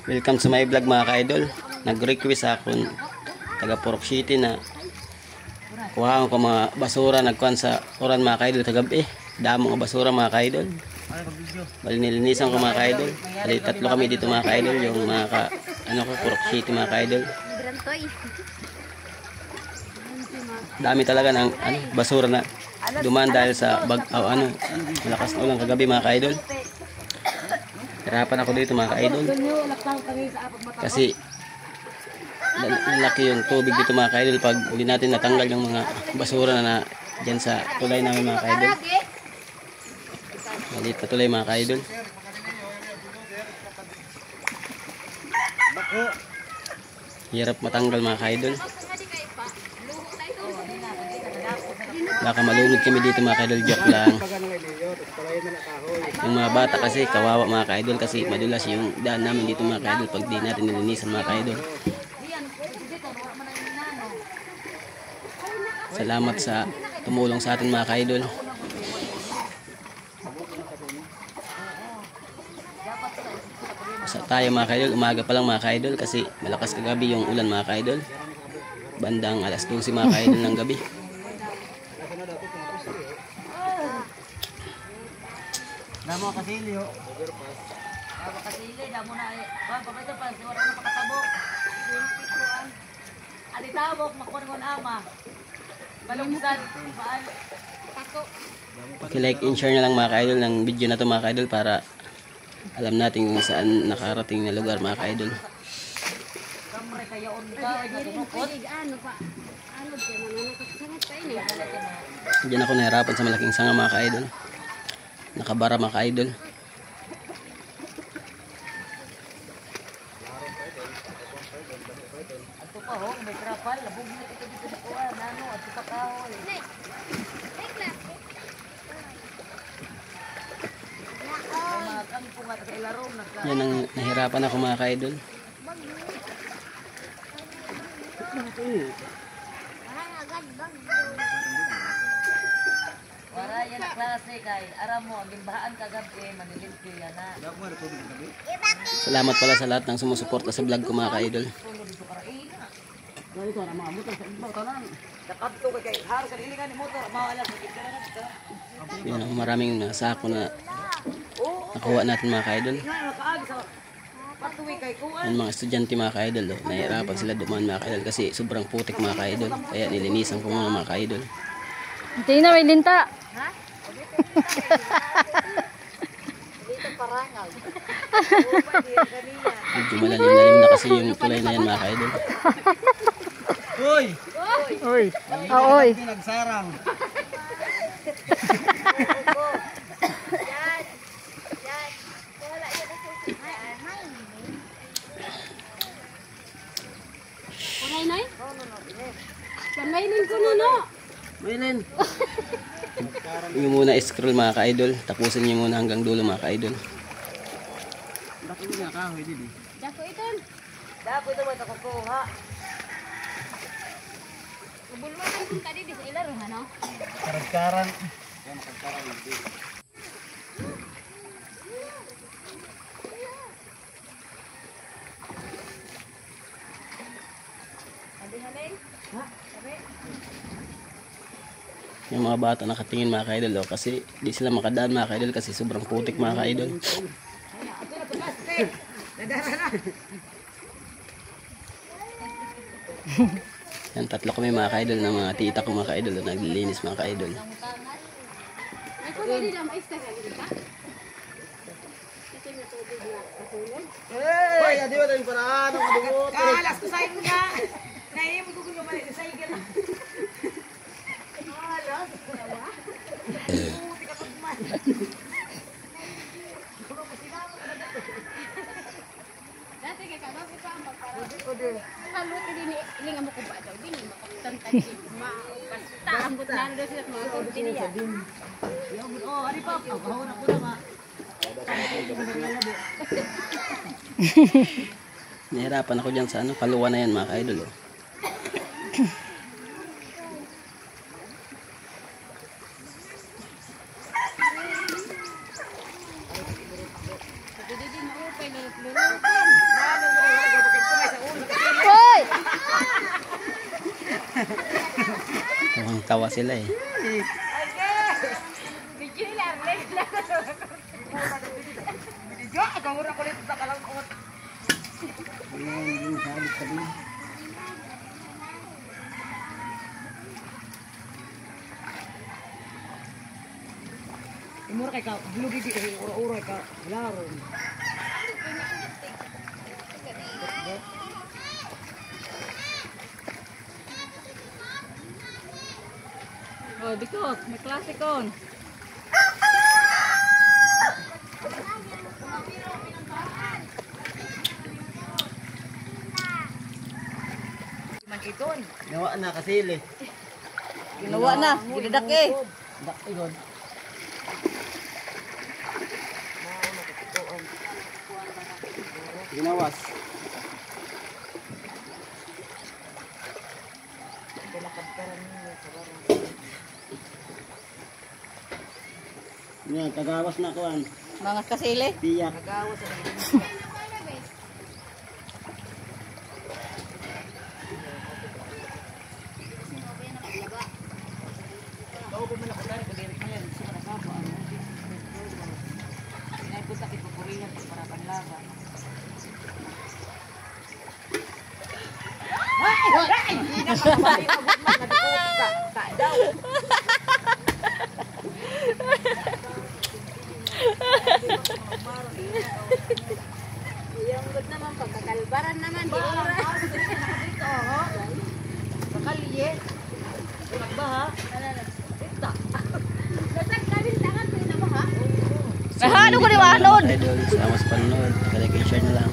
Welcome sa my vlog mga ka-idol. Nag-request ako taga Purok City na kuhaan ko mga basura nagkuhan sa oran mga ka-idol kagabi. Damo nga basura mga ka-idol. Bali nilinisan ko mga ka-idol. Bali tatlo kami dito mga ka-idol, yung mga Purok City mga ka-idol. Dami talaga ng basura na dumaan dahil sa malakas na ulan kagabi mga ka-idol. Hirapan ako dito mga ka-idol kasi lalaki yung tubig dito mga ka-idol pag hindi natin natanggal yung mga basura na dyan sa tulay namin mga ka-idol. Malit na tulay mga ka-idol. Hirap matanggal mga ka-idol. Baka malunod kami dito mga ka-idol, joke lang. Yung mga bata kasi kawawa mga ka-idol kasi madulas yung daan namin dito mga ka-idol pag di natin nilinisan mga ka-idol. Salamat sa tumulong sa atin mga ka-idol. Sa tayo mga ka-idol, umaga pa lang mga ka-idol kasi malakas kagabi yung ulan mga ka-idol. Bandang alas 12 mga ka-idol ng gabi. Damo kasili ho. Damo kasili, damo na papayta pa si wala na pakatabok. Ali tabok makuha ama. Balungsan paan. Tako. Like and share na lang mga ka-idol ng video na to mga ka-idol para alam natin kung saan nakarating na lugar mga ka-idol. Kamre kaya unta nagukot. Diyan ako nahirapan sa malaking sanga mga ka-idol. Nakabara mga ka-idol. Ato pa ho, may trapal, labog na ito dito sa kuha, nano, ato pa kahoy. Yan ang nahirapan ako mga ka-idol. Wala yan ang klase kay aram mo, ang limbahaan kagabi, manilimpyo yan na. Salamat pala sa lahat ng sumusuporta sa vlog ko mga ka-idol. Yan ang maraming sako na nakuha natin mga ka-idol. Yung mga estudyante mga ka-idol, nahihirapan sila dumaan mga ka-idol kasi sobrang putik mga ka-idol. Kaya nilinisan ko mga ka-idol. Hindi na may linta. Ha? Dito parangal. Medyo malalim na kasi yung tulay na yan mga ka-idol. Uy! Uy. Oy. Nagsarang. Nay? Kamainin ko na no. Maylin. Yung muna scroll mga ka-idol. Tapusin nyo muna hanggang dulo mga ka-idol. Dako ito. Dako ito ba ito kukuha? Kabulwakan kung tadi di sa ilaro ano? Karagkaran. Yung mga bata nakatingin mga ka-idol kasi di sila makadaan mga ka-idol kasi sobrang putik mga ka-idol. Yan, tatlo kami mga ka-idol ng mga tita ko mga ka-idol naglilinis mga ka-idol. Hey, adi ba tayong paraan? Alas ko sa'yo nga. Naim ko kung yung sa igil. Alas. Puti ka pagman. Dati kay kabab ko ang magpara. Halo din iling amo ko ba daw din makapantay ma basta ambot na do sila mga kurti niya. Oh, ari pa. Kahon ako na ma. Nahirapan ako dyan sa kaluwa na yan mga ka-idol. tawa sila eh. Video nila, Arlen. Video, agawin ako ulit sa kalangkot. Umur kay ka, bulu di kay ura-ura ka, laro. Oh, dikot, may klase kon. Man iton. Nawa na kasili. Ginawa na, ginadaki. Daki god. Ginawas. Yan, tagawas na kuan. Mga kasili. Biyak. Nagawa sa Kau ko man ako dahil kadirik na yan. Gusto ko nakapa. Sinay ko sakit pupurihan para panlaga. Ay! Hindi na makabali na bukman. Nagkukot ka. Ka daw. Yung good naman, pagkakalbaran naman, di ura. Kakaliye. Nagbaha. Ita. Dasag kanin tangan, pinamo ha? Ay, ano ko ni Manod? Idol, salamat sa panonood. Like and share na lang.